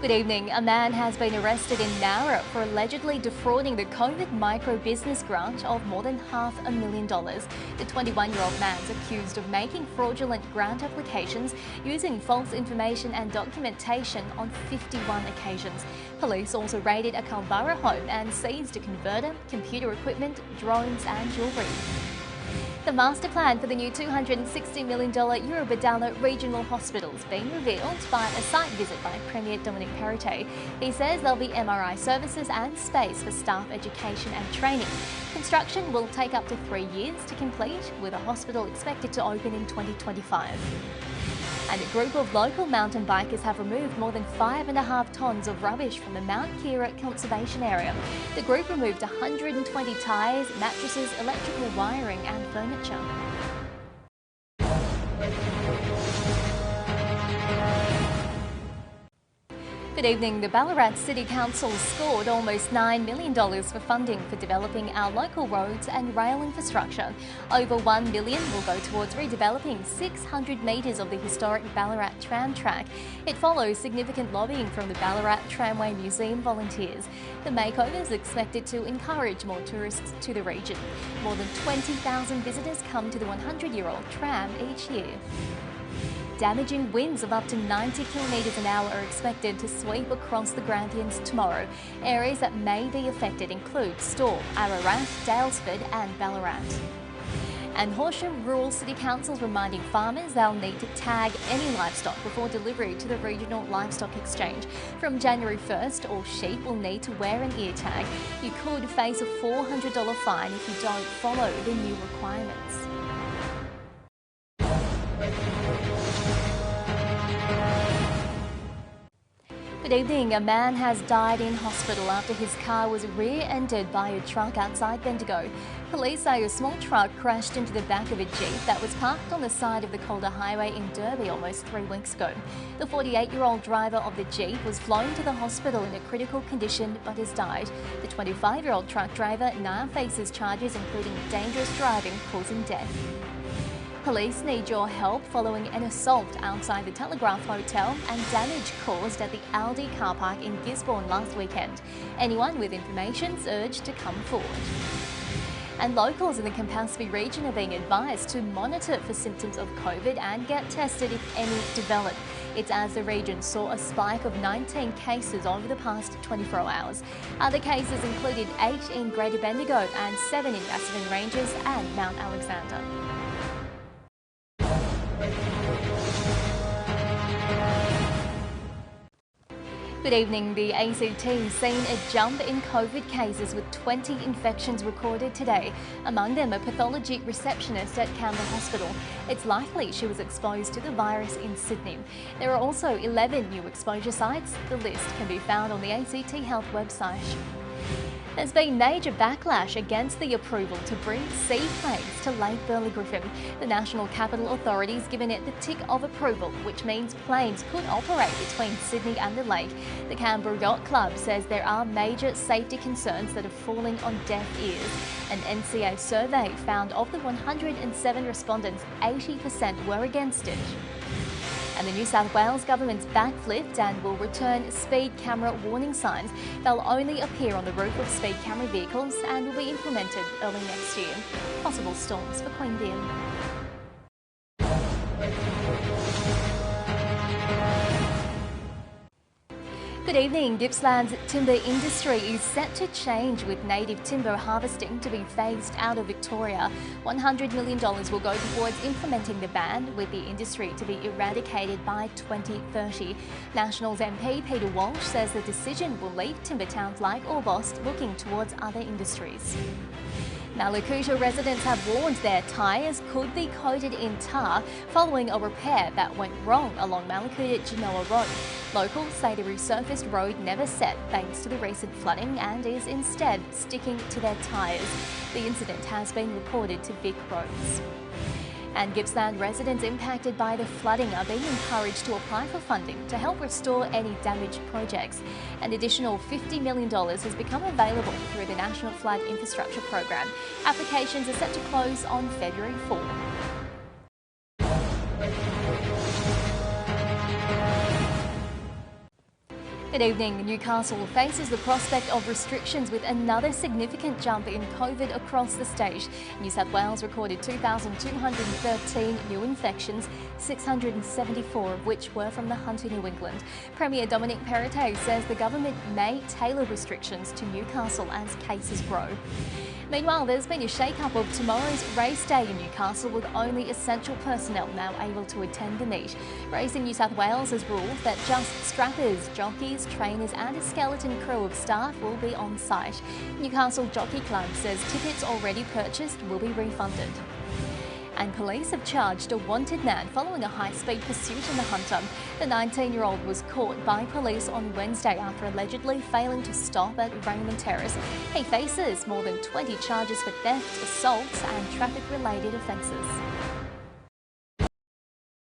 Good evening. A man has been arrested in Nowra for allegedly defrauding the COVID micro-business grant of more than $500,000. The 21-year-old man is accused of making fraudulent grant applications using false information and documentation on 51 occasions. Police also raided a Canberra home and seized a converter, computer equipment, drones and jewellery. The master plan for the new $260 million Ballarat Regional Hospital has been revealed by a site visit by Premier Dominic Perrottet. He says there'll be MRI services and space for staff education and training. Construction will take up to 3 years to complete, with a hospital expected to open in 2025. And a group of local mountain bikers have removed more than 5.5 tonnes of rubbish from the Mount Keira conservation area. The group removed 120 tyres, mattresses, electrical wiring and furniture. Good evening. The Ballarat City Council scored almost $9 million for funding for developing our local roads and rail infrastructure. Over $1 million will go towards redeveloping 600 metres of the historic Ballarat tram track. It follows significant lobbying from the Ballarat Tramway Museum volunteers. The makeover is expected to encourage more tourists to the region. More than 20,000 visitors come to the 100-year-old tram each year. Damaging winds of up to 90 kilometres an hour are expected to sweep across the Grampians tomorrow. Areas that may be affected include Stawell, Ararat, Daylesford and Ballarat. And Horsham Rural City Council is reminding farmers they'll need to tag any livestock before delivery to the Regional Livestock Exchange. From January 1st, all sheep will need to wear an ear tag. You could face a $400 fine if you don't follow the new requirements. Good evening. A man has died in hospital after his car was rear-ended by a truck outside Bendigo. Police say a small truck crashed into the back of a Jeep that was parked on the side of the Calder Highway in Derby almost 3 weeks ago. The 48-year-old driver of the Jeep was flown to the hospital in a critical condition but has died. The 25-year-old truck driver now faces charges including dangerous driving causing death. Police need your help following an assault outside the Telegraph Hotel and damage caused at the Aldi car park in Gisborne last weekend. Anyone with information is urged to come forward. And locals in the Campaspe region are being advised to monitor for symptoms of COVID and get tested if any develop. It's as the region saw a spike of 19 cases over the past 24 hours. Other cases included 8 in Greater Bendigo and 7 in Macedon Ranges and Mount Alexander. Good evening. The ACT has seen a jump in COVID cases with 20 infections recorded today. Among them, a pathology receptionist at Canberra Hospital. It's likely she was exposed to the virus in Sydney. There are also 11 new exposure sites. The list can be found on the ACT Health website. There's been major backlash against the approval to bring seaplanes to Lake Burley Griffin. The National Capital Authority's given it the tick of approval, which means planes could operate between Sydney and the lake. The Canberra Yacht Club says there are major safety concerns that are falling on deaf ears. An NCA survey found of the 107 respondents, 80% were against it. And the New South Wales government's backflipped and will return speed camera warning signs. They'll only appear on the roof of speed camera vehicles and will be implemented early next year. Possible storms for Queanbeyan. Good evening. Gippsland's timber industry is set to change with native timber harvesting to be phased out of Victoria. $100 million will go towards implementing the ban, with the industry to be eradicated by 2030. Nationals MP Peter Walsh says the decision will leave timber towns like Orbost looking towards other industries. Malakuta residents have warned their tyres could be coated in tar following a repair that went wrong along Malakuta-Genoa Road. Locals say the resurfaced road never set thanks to the recent flooding and is instead sticking to their tyres. The incident has been reported to Vic Roads. And Gippsland residents impacted by the flooding are being encouraged to apply for funding to help restore any damaged projects. An additional $50 million has become available through the National Flood Infrastructure Program. Applications are set to close on February 4. Good evening. Newcastle faces the prospect of restrictions with another significant jump in COVID across the state. New South Wales recorded 2,213 new infections, 674 of which were from the Hunter, New England. Premier Dominic Perrottet says the government may tailor restrictions to Newcastle as cases grow. Meanwhile, there's been a shake-up of tomorrow's race day in Newcastle with only essential personnel now able to attend the meet. Racing New South Wales has ruled that just strappers, jockeys, trainers and a skeleton crew of staff will be on site. Newcastle Jockey Club says tickets already purchased will be refunded. And police have charged a wanted man following a high-speed pursuit in the Hunter. The 19-year-old was caught by police on Wednesday after allegedly failing to stop at Raymond Terrace. He faces more than 20 charges for theft, assaults and traffic-related offences.